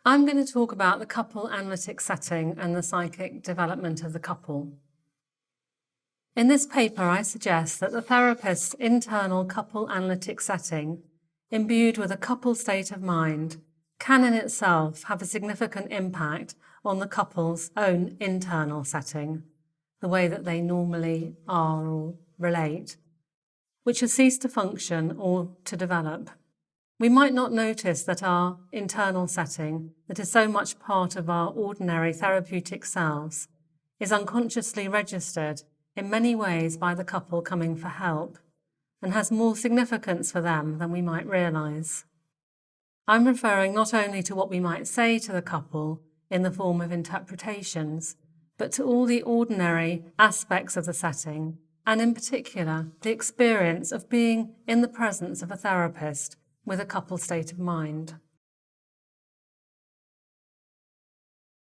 I'm going to talk about the couple analytic setting and the psychic development of the couple. In this paper, I suggest that the therapist's internal couple analytic setting, imbued with a couple state of mind, can in itself have a significant impact on the couple's own internal setting, the way that they normally are or relate, which has ceased to function or to develop. We might not notice that our internal setting, that is so much part of our ordinary therapeutic selves, is unconsciously registered in many ways by the couple coming for help, and has more significance for them than we might realise. I'm referring not only to what we might say to the couple in the form of interpretations, but to all the ordinary aspects of the setting, and in particular, the experience of being in the presence of a therapist with a couple state of mind.